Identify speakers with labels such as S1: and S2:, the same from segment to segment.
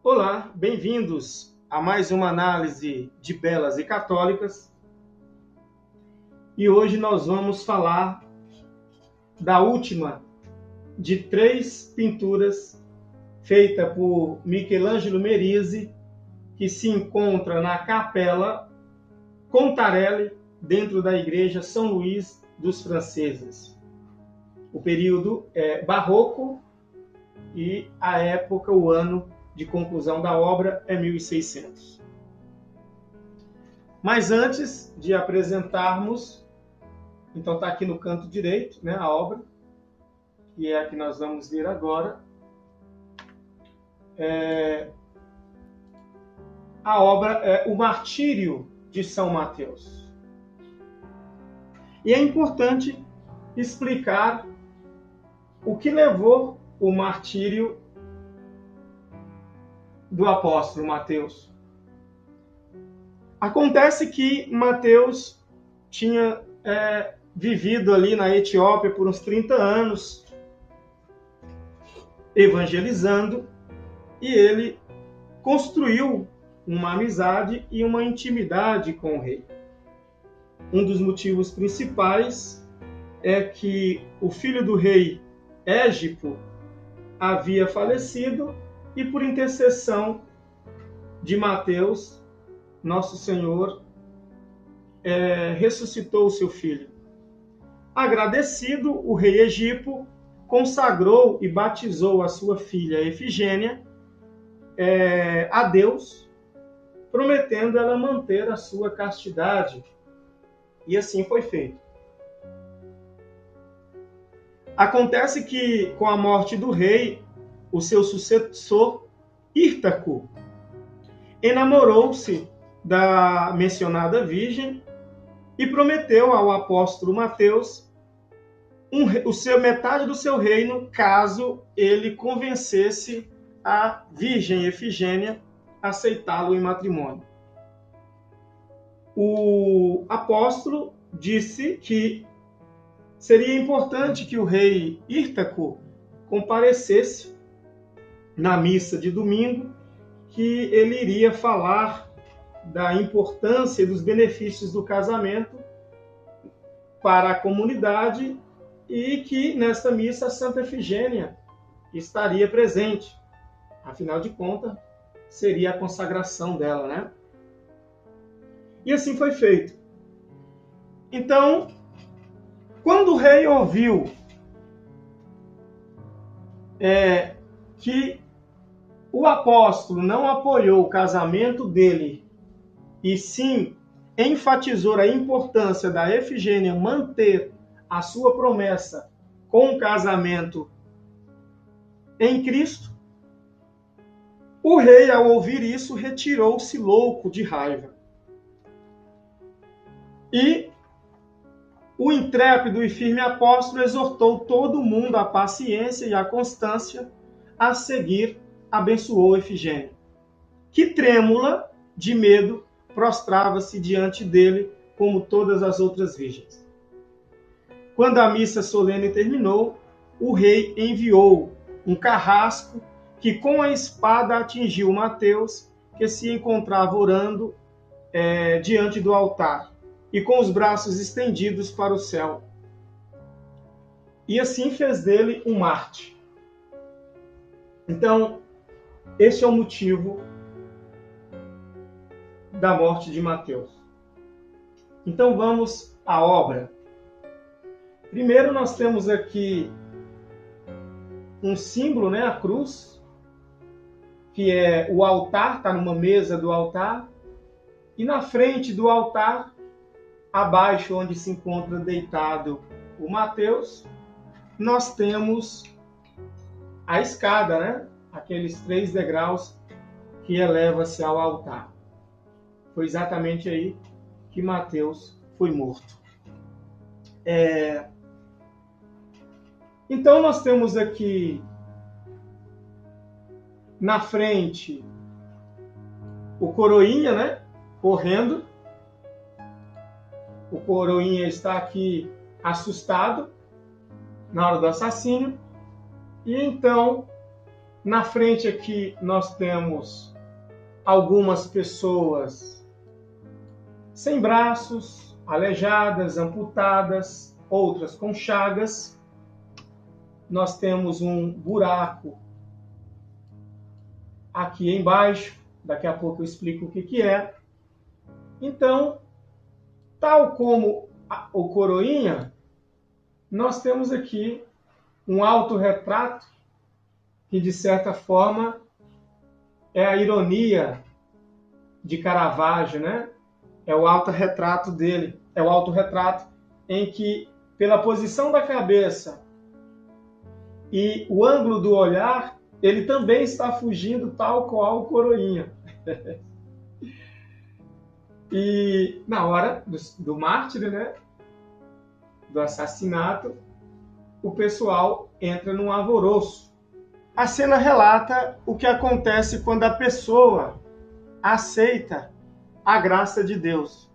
S1: Olá, bem-vindos a mais uma análise de Belas e Católicas. E hoje nós vamos falar da última de 3 pinturas feita por Michelangelo Merisi, que se encontra na Capela Contarelli, dentro da Igreja São Luís dos Franceses. O período é barroco e a época, o ano de conclusão da obra é 1600. Mas antes de apresentarmos, então está aqui no canto direito, né, a obra, que é a que nós vamos ver agora. A obra é O Martírio de São Mateus. E é importante explicar o que levou o martírio do apóstolo Mateus. Acontece que Mateus tinha vivido ali na Etiópia por uns 30 anos, evangelizando, e ele construiu uma amizade e uma intimidade com o rei. Um dos motivos principais é que o filho do rei Égipo havia falecido e, por intercessão de Mateus, nosso Senhor ressuscitou o seu filho. Agradecido, o rei Égipo consagrou e batizou a sua filha Efigênia a Deus, prometendo ela manter a sua castidade. E assim foi feito. Acontece que, com a morte do rei, o seu sucessor, Hírtaco, enamorou-se da mencionada virgem e prometeu ao apóstolo Mateus metade do seu reino, caso ele convencesse a virgem Efigênia a aceitá-lo em matrimônio. O apóstolo disse que seria importante que o rei Hírtaco comparecesse na missa de domingo, que ele iria falar da importância e dos benefícios do casamento para a comunidade e que nesta missa a Santa Efigênia estaria presente. Afinal de contas, seria a consagração dela, né? E assim foi feito. Então, quando o rei ouviu que o apóstolo não apoiou o casamento dele, e sim enfatizou a importância da Efigênia manter a sua promessa com o casamento em Cristo, o rei, ao ouvir isso, retirou-se louco de raiva. E o intrépido e firme apóstolo exortou todo mundo à paciência e à constância. A seguir, abençoou Efigênia, que, trêmula de medo, prostrava-se diante dele, como todas as outras virgens. Quando a missa solene terminou, o rei enviou um carrasco que, com a espada, atingiu Mateus, que se encontrava orando diante do altar, e com os braços estendidos para o céu. E assim fez dele um mártir. Então, esse é o motivo da morte de Mateus. Então vamos à obra. Primeiro nós temos aqui um símbolo, né, a cruz, que é o altar, está numa mesa do altar, e na frente do altar, abaixo onde se encontra deitado o Mateus, nós temos a escada, né? Aqueles 3 degraus que eleva-se ao altar. Foi exatamente aí que Mateus foi morto. Então nós temos aqui na frente o coroinha, né? Correndo. O coroinha está aqui assustado na hora do assassínio. E então Na frente aqui nós temos algumas pessoas sem braços, aleijadas, amputadas, outras com chagas. Nós temos um buraco aqui embaixo, daqui a pouco eu explico o que é. Então, tal como o coroinha, nós temos aqui um autorretrato que, de certa forma, é a ironia de Caravaggio, né? É o autorretrato dele. É o autorretrato em que, pela posição da cabeça e o ângulo do olhar, ele também está fugindo tal qual o coroinha. E na hora do mártir, né? Do assassinato, o pessoal entra num alvoroço. A cena relata o que acontece quando a pessoa aceita a graça de Deus.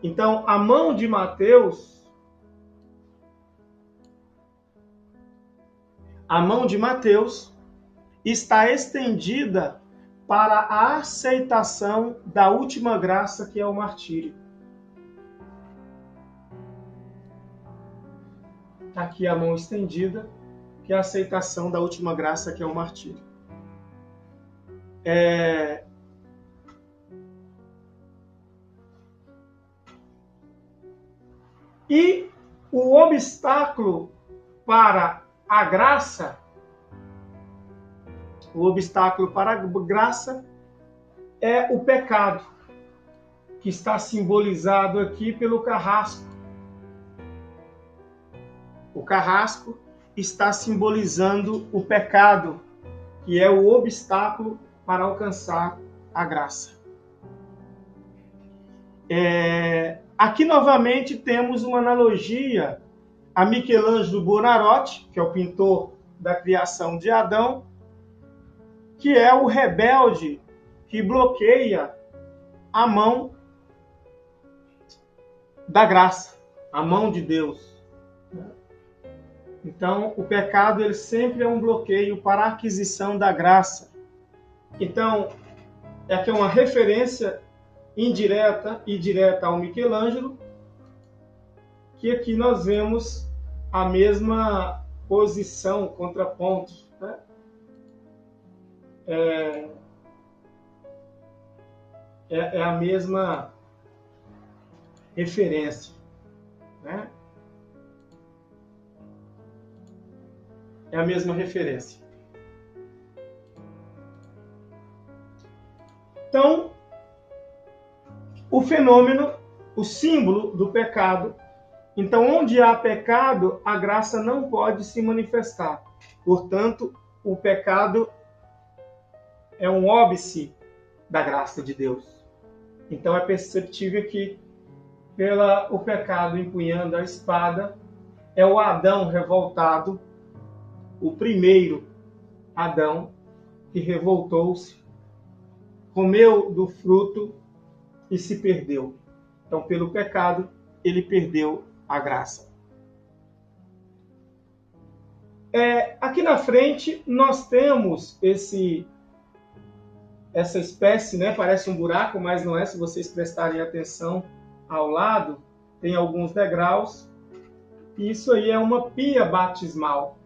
S1: Então, a mão de Mateus está estendida para a aceitação da última graça, que é o martírio. Aqui a mão estendida, que é a aceitação da última graça, que é o martírio. E o obstáculo para a graça, é o pecado, que está simbolizado aqui pelo carrasco. O carrasco está simbolizando o pecado, que é o obstáculo para alcançar a graça. Aqui novamente temos uma analogia a Michelangelo Buonarroti, que é o pintor da criação de Adão, que é o rebelde que bloqueia a mão da graça, a mão de Deus. Então, o pecado ele sempre é um bloqueio para a aquisição da graça. Então, aqui é uma referência indireta e direta ao Michelangelo, que aqui nós vemos a mesma posição, contraponto, né? É a mesma referência, né? É a mesma referência. Então, o fenômeno, o símbolo do pecado. Então, onde há pecado, a graça não pode se manifestar. Portanto, o pecado é um óbice da graça de Deus. Então, é perceptível que, o pecado empunhando a espada, é o Adão revoltado, o primeiro Adão que revoltou-se, comeu do fruto e se perdeu. Então, pelo pecado, ele perdeu a graça. Aqui na frente, nós temos essa espécie, né? Parece um buraco, mas não é. Se vocês prestarem atenção ao lado, tem alguns degraus. E isso aí é uma pia batismal,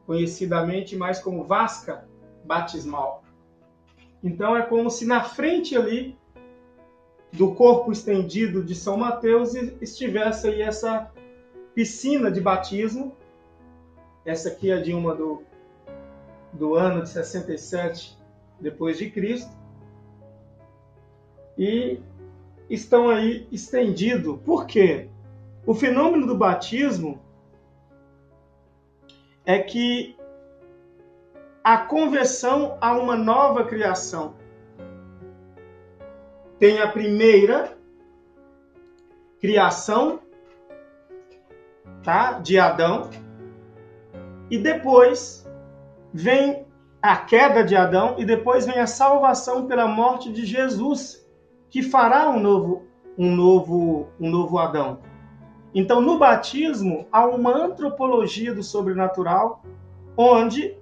S1: conhecidamente mais como vasca batismal. Então, é como se na frente ali do corpo estendido de São Mateus estivesse aí essa piscina de batismo. Essa aqui é de uma do ano de 67 depois de Cristo. E estão aí estendidos. Por quê? O fenômeno do batismo é que a conversão a uma nova criação. Tem a primeira criação, tá, de Adão, e depois vem a queda de Adão, e depois vem a salvação pela morte de Jesus, que fará um novo Adão. Então, no batismo, há uma antropologia do sobrenatural, onde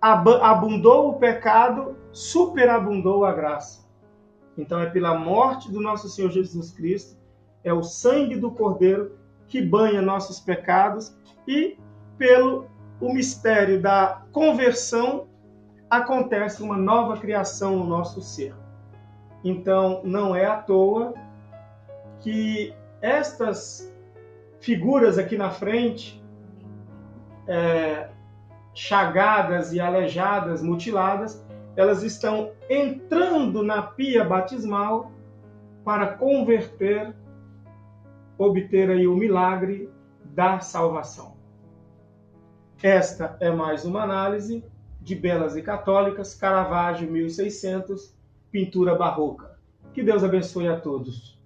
S1: abundou o pecado, superabundou a graça. Então é pela morte do nosso Senhor Jesus Cristo, é o sangue do Cordeiro que banha nossos pecados, e pelo o mistério da conversão acontece uma nova criação no nosso ser. Então não é à toa que estas figuras aqui na frente, chagadas e aleijadas, mutiladas, elas estão entrando na pia batismal para converter, obter aí o milagre da salvação. Esta é mais uma análise de Belas e Católicas, Caravaggio, 1600, pintura barroca. Que Deus abençoe a todos.